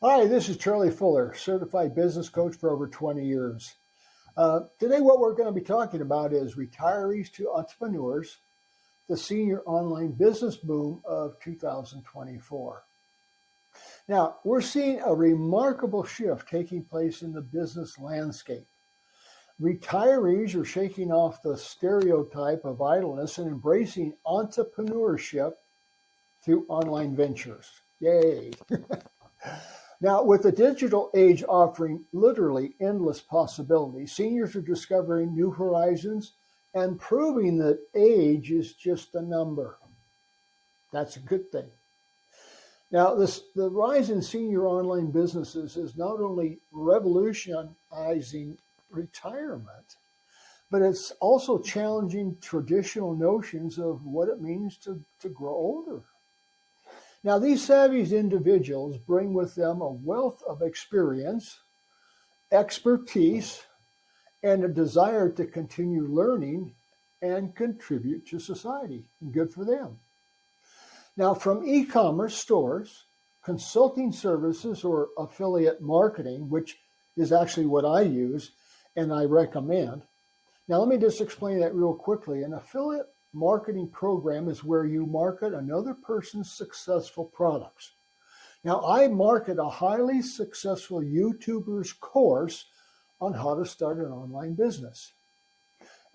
Hi, this is Charlie Fuller, certified business coach for over 20 years. Today, what we're going to be talking about is retirees to entrepreneurs, the senior online business boom of 2024. Now, we're seeing a remarkable shift taking place in the business landscape. Retirees are shaking off the stereotype of idleness and embracing entrepreneurship through online ventures. Yay! Now, with the digital age offering literally endless possibilities, seniors are discovering new horizons and proving that age is just a number. That's a good thing. Now, the rise in senior online businesses is not only revolutionizing retirement, but it's also challenging traditional notions of what it means to grow older. Now, these savvy individuals bring with them a wealth of experience, expertise, and a desire to continue learning and contribute to society. Good for them. Now, from e-commerce stores, consulting services, or affiliate marketing, which is actually what I use and I recommend. Now, let me just explain that real quickly. An affiliate marketing program is where you market another person's successful products. Now, I market a highly successful YouTuber's course on how to start an online business.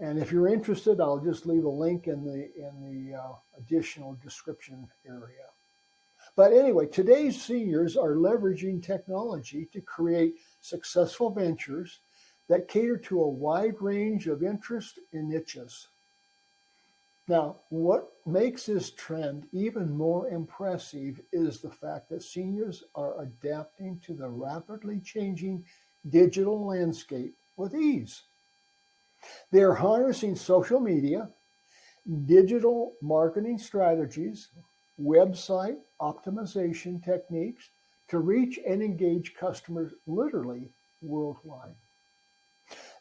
And if you're interested, I'll just leave a link in the additional description area. But anyway, today's seniors are leveraging technology to create successful ventures that cater to a wide range of interests and niches. Now, what makes this trend even more impressive is the fact that seniors are adapting to the rapidly changing digital landscape with ease. They are harnessing social media, digital marketing strategies, website optimization techniques to reach and engage customers literally worldwide.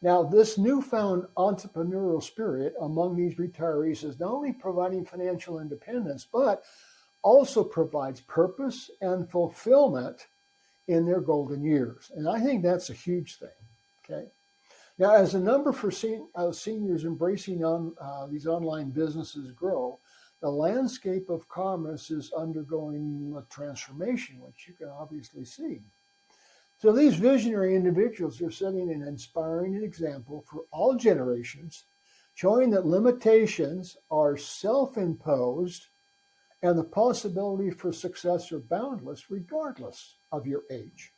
Now, this newfound entrepreneurial spirit among these retirees is not only providing financial independence, but also provides purpose and fulfillment in their golden years. And I think that's a huge thing. Okay. Now, as the number for seniors embracing these online businesses grow, the landscape of commerce is undergoing a transformation, which you can obviously see. So these visionary individuals are setting an inspiring example for all generations, showing that limitations are self-imposed and the possibility for success are boundless regardless of your age.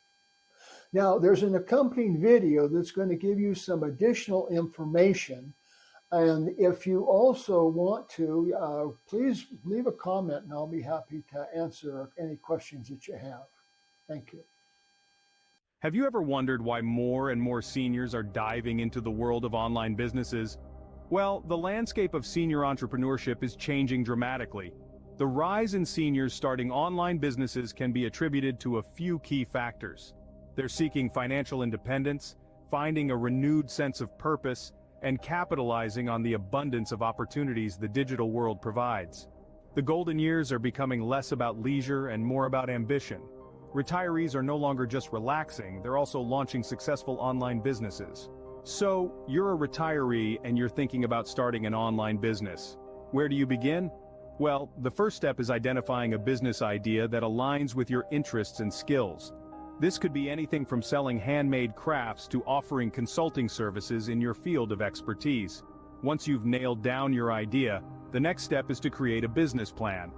Now, there's an accompanying video that's going to give you some additional information. And if you also want to, please leave a comment and I'll be happy to answer any questions that you have. Thank you. Have you ever wondered why more and more seniors are diving into the world of online businesses? Well, the landscape of senior entrepreneurship is changing dramatically. The rise in seniors starting online businesses can be attributed to a few key factors. They're seeking financial independence, finding a renewed sense of purpose, and capitalizing on the abundance of opportunities the digital world provides. The golden years are becoming less about leisure and more about ambition. Retirees are no longer just relaxing, they're also launching successful online businesses. So, you're a retiree and you're thinking about starting an online business. Where do you begin? Well, the first step is identifying a business idea that aligns with your interests and skills. This could be anything from selling handmade crafts to offering consulting services in your field of expertise. Once you've nailed down your idea, the next step is to create a business plan.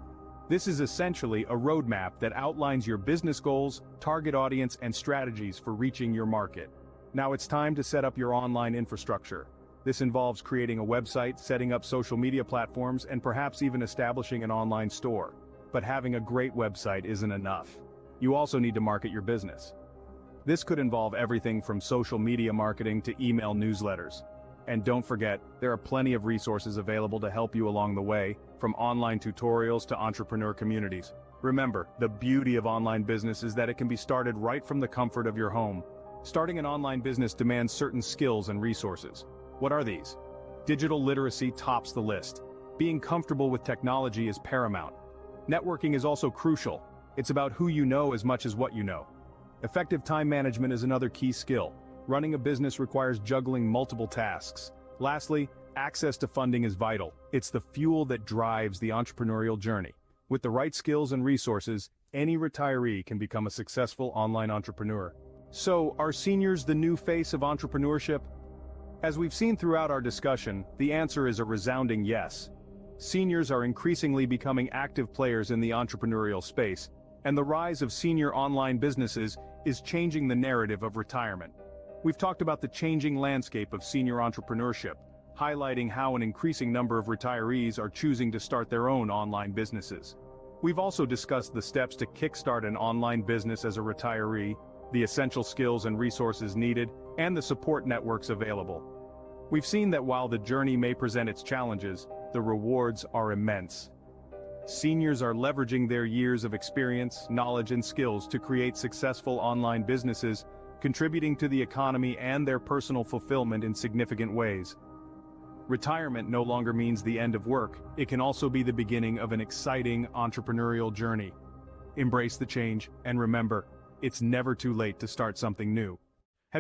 This is essentially a roadmap that outlines your business goals, target audience, and strategies for reaching your market. Now it's time to set up your online infrastructure. This involves creating a website, setting up social media platforms, and perhaps even establishing an online store. But having a great website isn't enough. You also need to market your business. This could involve everything from social media marketing to email newsletters. And don't forget, there are plenty of resources available to help you along the way, from online tutorials to entrepreneur communities. Remember, the beauty of online business is that it can be started right from the comfort of your home. Starting an online business demands certain skills and resources. What are these? Digital literacy tops the list. Being comfortable with technology is paramount. Networking is also crucial. It's about who you know as much as what you know. Effective time management is another key skill. Running a business requires juggling multiple tasks. Lastly, access to funding is vital. It's the fuel that drives the entrepreneurial journey. With the right skills and resources, any retiree can become a successful online entrepreneur. So, are seniors the new face of entrepreneurship? As we've seen throughout our discussion, the answer is a resounding yes. Seniors are increasingly becoming active players in the entrepreneurial space, and the rise of senior online businesses is changing the narrative of retirement. We've talked about the changing landscape of senior entrepreneurship, highlighting how an increasing number of retirees are choosing to start their own online businesses. We've also discussed the steps to kickstart an online business as a retiree, the essential skills and resources needed, and the support networks available. We've seen that while the journey may present its challenges, the rewards are immense. Seniors are leveraging their years of experience, knowledge, and skills to create successful online businesses, contributing to the economy and their personal fulfillment in significant ways. Retirement no longer means the end of work, it can also be the beginning of an exciting entrepreneurial journey. Embrace the change, and remember, it's never too late to start something new.